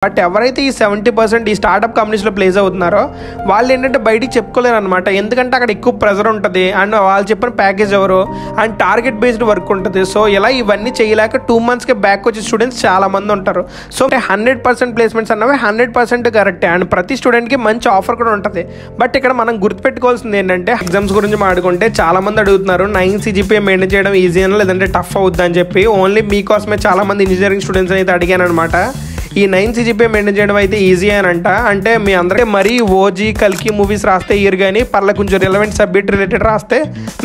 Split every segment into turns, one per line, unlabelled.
But ఎవరైతే ఈ 70% ఈ స్టార్ట్అప్ కంపెనీస్లో ప్లేస్ అవుతున్నారో వాళ్ళు ఏంటంటే బయటికి చెప్పుకోలేరు అనమాట. ఎందుకంటే అక్కడ ఎక్కువ ప్రెజర్ ఉంటుంది అండ్ వాళ్ళు చెప్పిన ప్యాకేజ్ ఎవరు అండ్ టార్గెట్ బేస్డ్ వర్క్ ఉంటుంది. సో ఇలా ఇవన్నీ చేయలేక 2 monthsకే బ్యాక్ వచ్చే స్టూడెంట్స్ చాలా మంది ఉంటారు. సో 100% ప్లేస్మెంట్స్ అన్నవి 100% కరెక్టే అండ్ ప్రతి స్టూడెంట్కి మంచి ఆఫర్ కూడా ఉంటుంది. బట్ ఇక్కడ మనం గుర్తుపెట్టుకోవాల్సింది ఏంటంటే ఎగ్జామ్స్ గురించి మాట్లాడుకుంటే చాలా మంది అడుగుతున్నారు 9 CGPA మెయింటైన్ చేయడం ఈజీ అని లేదంటే టఫ్ అవుద్ది అని చెప్పి. ఓన్లీ మీకోసమే చాలా మంది ఇంజనీరింగ్ స్టూడెంట్స్ అయితే అడిగాను అనమాట. ఈ 9 CGPA మెయింటైన్ చేయడం అయితే ఈజీ అని అంటే మీ అందరికీ మరీ ఓజీ కల్కి మూవీస్ రాస్తే ఇయర్ కానీ పర్లే కొంచెం రిలవెంట్ సబ్జెక్ట్ రిలేటెడ్ రాస్తే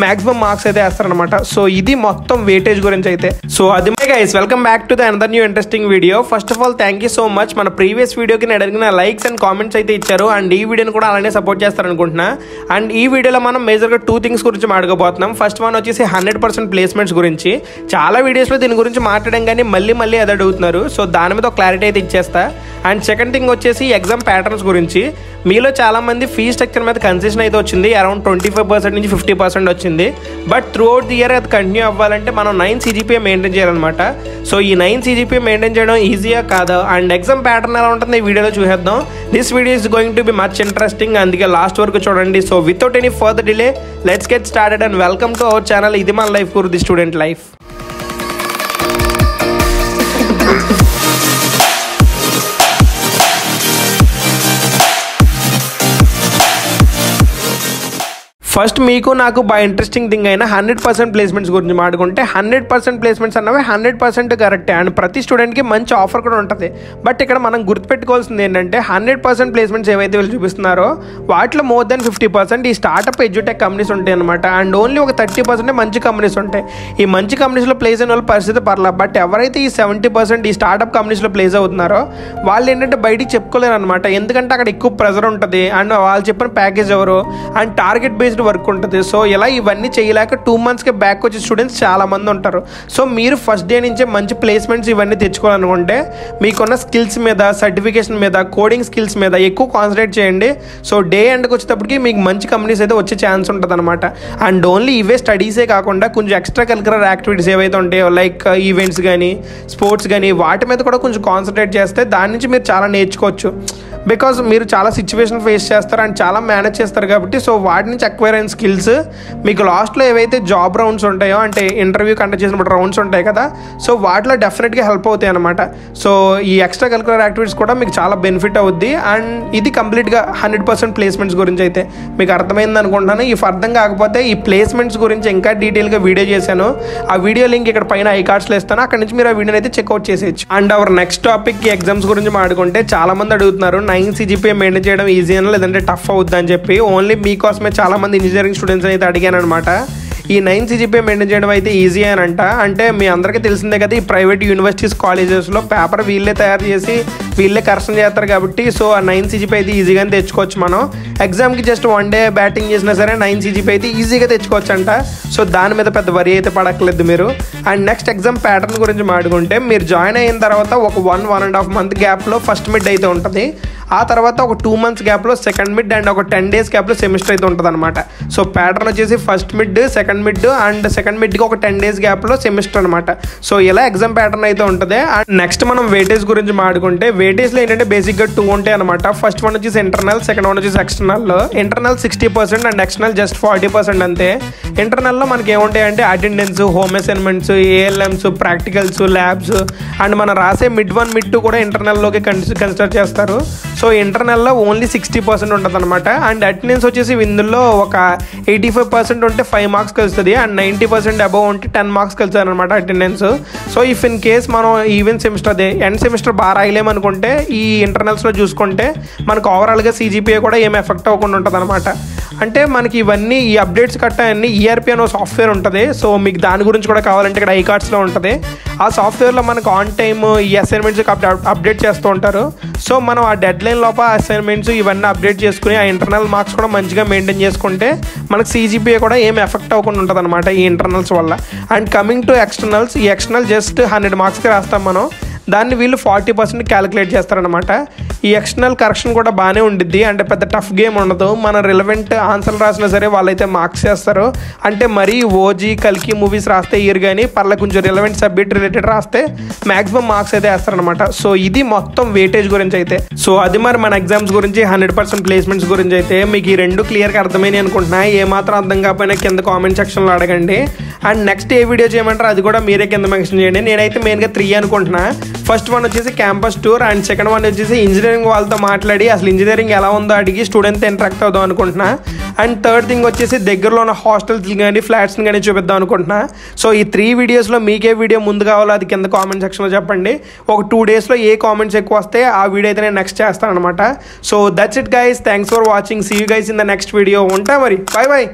మాక్సిమం మార్క్స్ అయితే వేస్తారనమాట. సో ఇది మొత్తం వెయిటేజ్ గురించి అయితే. సో అది guys welcome back to the another new interesting video. First of all thank you so much. మన ప్రీవియస్ వీడియోకి నేను అడిగిన లైక్స్ అండ్ కామెంట్స్ అయితే ఇచ్చారు అండ్ ఈ వీడియోని కూడా అలానే సపోర్ట్ చేస్తారనుకుంటున్నా. అండ్ ఈ వీడియోలో మనం మేజర్గా 2 things గురించి మాట్లాడబోతున్నాం. ఫస్ట్ వన్ వచ్చేసి 100% ప్లేస్మెంట్స్ గురించి. చాలా వీడియోస్లో దీని గురించి మాట్లాడడం కానీ మళ్ళీ అది అడుగుతున్నారు. సో దాని మీద ఒక క్లారిటీ అయితే ఇచ్చేస్తా. అండ్ సెకండ్ థింగ్ వచ్చేసి ఎగ్జామ్ ప్యాటర్న్స్ గురించి. మీలో చాలామంది ఫీ స్ట్రక్చర్ మీద కన్సెషన్ అయితే వచ్చింది, అరౌండ్ 25% నుంచి 50% వచ్చింది. But through out the year అది కంటిన్యూ అవ్వాలంటే మనం 9 CGPA మెయింటైన్ చేయాలన్నమాట. సో ఈ 9 CGPA మెయింటైన్ చేయడం ఈజీయా కాదా అండ్ ఎగ్జామ్ ప్యాటర్న్ ఎలా ఉంటుంది ఈ వీడియోలో చూసేద్దాం. This video is going to be much interesting, అందుకే లాస్ట్ వరకు చూడండి. So without any further delay let's get started and welcome to our channel. ఇది మన life Guru the student life. First మీకు నాకు బాగా ఇంట్రెస్టింగ్ థింగ్ అయినా 100% ప్లేస్మెంట్స్ గురించి మాట్లాడుకుంటే 100% ప్లేస్మెంట్స్ అన్నవి 100% కరెక్టే అండ్ ప్రతి స్టూడెంట్కి మంచి ఆఫర్ కూడా ఉంటుంది. బట్ ఇక్కడ మనం గుర్తుపెట్టుకోవాల్సింది ఏంటంటే 100% ప్లేస్మెంట్స్ ఏవైతే వీళ్ళు చూపిస్తున్నారో వాటిలో మోర్ దెన్ 50% ఈ స్టార్ట్అప్ ఎడ్యుటెక్ కంపెనీస్ ఉంటాయి అనమాట. అండ్ ఓన్లీ ఒక 30% మంచి కంపెనీస్ ఉంటాయి. ఈ మంచి కంపెనీస్లో ప్లేస్ అయిన వాళ్ళ పరిస్థితి పర్లేదు. బట్ ఎవరైతే ఈ 70% ఈ స్టార్ట్అప్ కంపెనీస్లో ప్లేస్ అవుతున్నారో వాళ్ళు ఏంటంటే బయటికి చెప్పుకోలేరు అనమాట. ఎందుకంటే అక్కడ ఎక్కువ ప్రెజర్ ఉంటుంది అండ్ వాళ్ళు చెప్పిన ప్యాకేజ్ ఎవరు అండ్ టార్గెట్ బేస్డ్ వర్క్ ఉంటుంది. సో ఇలా ఇవన్నీ చేయలేక 2 monthsకే బ్యాక్ వచ్చే స్టూడెంట్స్ చాలా మంది ఉంటారు. సో మీరు ఫస్ట్ డే నుంచే మంచి ప్లేస్మెంట్స్ ఇవన్నీ తెచ్చుకోవాలనుకుంటే మీకున్న స్కిల్స్ మీద, సర్టిఫికేషన్ మీద, కోడింగ్ స్కిల్స్ మీద ఎక్కువ కాన్సన్ట్రేట్ చేయండి. సో డే ఎండ్కి వచ్చేటప్పటికి మీకు మంచి కంపెనీస్ అయితే వచ్చే ఛాన్స్ ఉంటుంది అనమాట. అండ్ ఓన్లీ ఇవే స్టడీసే కాకుండా కొంచెం ఎక్స్ట్రా కరిక్యులర్ యాక్టివిటీస్ ఏవైతే ఉంటాయో లైక్ ఈవెంట్స్ కానీ స్పోర్ట్స్ కానీ వాటి మీద కూడా కొంచెం కాన్సన్ట్రేట్ చేస్తే దాని నుంచి మీరు చాలా నేర్చుకోవచ్చు. బికాజ్ మీరు చాలా సిచ్యువేషన్ ఫేస్ చేస్తారు అండ్ చాలా మేనేజ్ చేస్తారు కాబట్టి. సో వాటి నుంచి అక్వైర్ అయిన స్కిల్స్ మీకు లాస్ట్లో ఏవైతే జాబ్ రౌండ్స్ ఉంటాయో అంటే ఇంటర్వ్యూ కండక్ట్ చేసినప్పుడు రౌండ్స్ ఉంటాయి కదా, సో వాటిలో డెఫినెట్గా హెల్ప్ అవుతాయి అనమాట. సో ఈ ఎక్స్ట్రా కరిక్యులర్ యాక్టివిటీస్ కూడా మీకు చాలా బెనిఫిట్ అవుద్ది. అండ్ ఇది కంప్లీట్గా 100% ప్లేస్మెంట్స్ గురించి అయితే మీకు అర్థమైంది అనుకుంటున్నాను. ఇఫ్ అర్థం కాకపోతే ఈ ప్లేస్మెంట్స్ గురించి ఇంకా డీటెయిల్గా వీడియో చేశాను. ఆ వీడియో లింక్ ఇక్కడ పైన ఐకార్డ్స్లో ఇస్తాను, అక్కడ నుంచి మీరు ఆ వీడియోని అయితే చెక్అవుట్ చేసేయచ్చు. And our next topic exams గురించి మాట్లాడుకుంటే చాలా మంది అడుగుతున్నారు 9 CGPA మెయింటైన్ చేయడం ఈజీ అని లేదంటే టఫ్ అవుద్ది అని చెప్పి. ఓన్లీ మీకోసమే చాలా మంది ఇంజనీరింగ్ స్టూడెంట్స్ అయితే అడిగాను అనమాట. ఈ 9 CGPA మెయింటైన్ చేయడం అయితే ఈజీ అని అంటే మీ అందరికీ తెలిసిందే కదా, ఈ ప్రైవేట్ యూనివర్సిటీస్ కాలేజెస్లో పేపర్ వీళ్ళే తయారు చేసి వీళ్ళే కరెక్షన్ చేస్తారు కాబట్టి. సో ఆ 9 CGPA అయితే ఈజీగానే తెచ్చుకోవచ్చు. మనం ఎగ్జామ్కి జస్ట్ 1 day బ్యాటింగ్ చేసినా సరే 9 CGPA అయితే ఈజీగా తెచ్చుకోవచ్చు అంట. సో దాని మీద పెద్ద వరి అయితే పడక్కలేదు మీరు. అండ్ నెక్స్ట్ ఎగ్జామ్ ప్యాటర్న్ గురించి మాట్లాడుకుంటే మీరు జాయిన్ అయిన తర్వాత ఒక 1.5 month గ్యాప్లో ఫస్ట్ మిడ్ అయితే ఉంటుంది. ఆ తర్వాత ఒక 2 months గ్యాప్లో సెకండ్ మిడ్ అండ్ ఒక 10 days గ్యాప్లో సెమిస్టర్ అయితే ఉంటుంది అనమాట. సో ప్యాటర్న్ వచ్చేసి first mid, second mid and second మిడ్కి ఒక 10 days గ్యాప్లో సెమిస్టర్ అనమాట. సో ఇలా ఎగ్జామ్ ప్యాటర్న్ అయితే ఉంటుంది. అండ్ నెక్స్ట్ మనం వెయిటేజ్ గురించి మాట్లాడుకుంటే వెయిటేజ్లో ఏంటంటే బేసిక్గా 2 ఉంటాయి అనమాట. ఫస్ట్ వన్ వచ్చేసి ఇంటర్నల్, సెకండ్ వన్ వచ్చేసి external. Internal 60% and external just 40% అంతే. ఇంటర్నల్లో మనకి ఏముంటాయి అంటే attendance, home assignments, ALMs, practicals, labs and మనం రాసే మిడ్ 1 మిడ్ 2 కూడా ఇంటర్నల్లోకి కన్సిడర్ చేస్తారు. సో ఇంటర్నల్లో ఓన్లీ 60% ఉంటుంది అనమాట. అండ్ అటెండెన్స్ వచ్చేసి ఇందులో ఒక 85% ఉంటే 5 marks కలుస్తుంది అండ్ 90% అబవ్ ఉంటే 10 marks కలుస్తుంది అనమాట attendance. So if in case మనం ఈవెన్ సెమిస్టర్ అదే ఎండ్ సెమిస్టర్ బాగా రాయలేమనుకుంటే ఈ ఇంటర్నల్స్లో చూసుకుంటే మనకు ఓవరాల్గా CGPA కూడా ఏం ఎఫెక్ట్ అవ్వకుండా ఉంటుంది అనమాట. అంటే మనకి ఇవన్నీ ఈ అప్డేట్స్ కట్ట అన్ని ERP అనే సాఫ్ట్వేర్ ఉంటుంది. సో మీకు దాని గురించి కూడా కావాలంటే ఇక్కడ ఐకార్డ్స్లో ఉంటుంది. ఆ సాఫ్ట్వేర్లో మనకు ఆన్ టైమ్ ఈ అసైన్మెంట్స్ అప్డేట్ చేస్తూ ఉంటారు. సో మనం ఆ డెడ్ లైన్ లోపల అసైన్మెంట్స్ ఇవన్నీ అప్డేట్ చేసుకుని ఆ ఇంటర్నల్ మార్క్స్ కూడా మంచిగా మెయింటైన్ చేసుకుంటే మనకు CGPA కూడా ఏం ఎఫెక్ట్ అవ్వకుండా ఉంటుంది అనమాట ఈ ఇంటర్నల్స్ వల్ల. అండ్ కమింగ్ టు ఎక్స్టర్నల్స్, ఈ ఎక్స్టర్నల్ జస్ట్ 100 marksకి రాస్తాం మనం. దాన్ని వీళ్ళు 40% క్యాలిక్యులేట్ చేస్తారనమాట. ఈ ఎక్స్టర్నల్ కరెక్షన్ కూడా బాగానే ఉండిద్ది, అంటే పెద్ద టఫ్ గేమ్ ఉండదు. మన రిలవెంట్ ఆన్సర్లు రాసినా సరే వాళ్ళైతే మార్క్స్ చేస్తారు. అంటే మరీ ఓజీ కల్కి మూవీస్ రాస్తే ఇయర్ కానీ పర్లే కొంచెం రిలవెంట్ సబ్జెక్ట్ రిలేటెడ్ రాస్తే మ్యాక్సిమం మార్క్స్ అయితే వేస్తారనమాట. సో ఇది మొత్తం వెయిటేజ్ గురించి అయితే. సో అది మరి మన ఎగ్జామ్స్ గురించి 100% ప్లేస్మెంట్స్ గురించి అయితే మీకు ఈ రెండు క్లియర్గా అర్థమైంది అనుకుంటున్నా. ఏమాత్రం అర్థం కాకపోయినా కింద కామెంట్ సెక్షన్లో అడగండి. అండ్ నెక్స్ట్ ఏ వీడియో చేయమంటారో అది కూడా మీరే కింద మెన్షన్ చేయండి. నేనైతే మెయిన్గా 3 అనుకుంటున్నా. ఫస్ట్ వన్ వచ్చేసి campus tour, and second one వచ్చేసి ఇంజనీరింగ్ వాళ్ళతో మాట్లాడి అసలు ఇంజనీరింగ్ ఎలా ఉందో అడిగి స్టూడెంట్తో ఇంటరాక్ట్ అవుదాం అనుకుంటున్నా. అండ్ థర్డ్ థింగ్ వచ్చేసి దగ్గరలో ఉన్న హాస్టల్స్ కానీ ఫ్లాట్స్ని కానీ చూపిద్దాం అనుకుంటున్నా. సో ఈ 3 వీడియోస్లో మీకే వీడియో ముందు కావాలో అది కింద కామెంట్ సెక్షన్లో చెప్పండి. ఒక 2 డేస్లో ఏ కామెంట్స్ ఎక్కువ వస్తే ఆ వీడియో అయితే నేను నెక్స్ట్ చేస్తాను అనమాట. So that's it guys, thanks for watching, see you guys in the next video. ఉంటా మరి, బాయ్ బాయ్.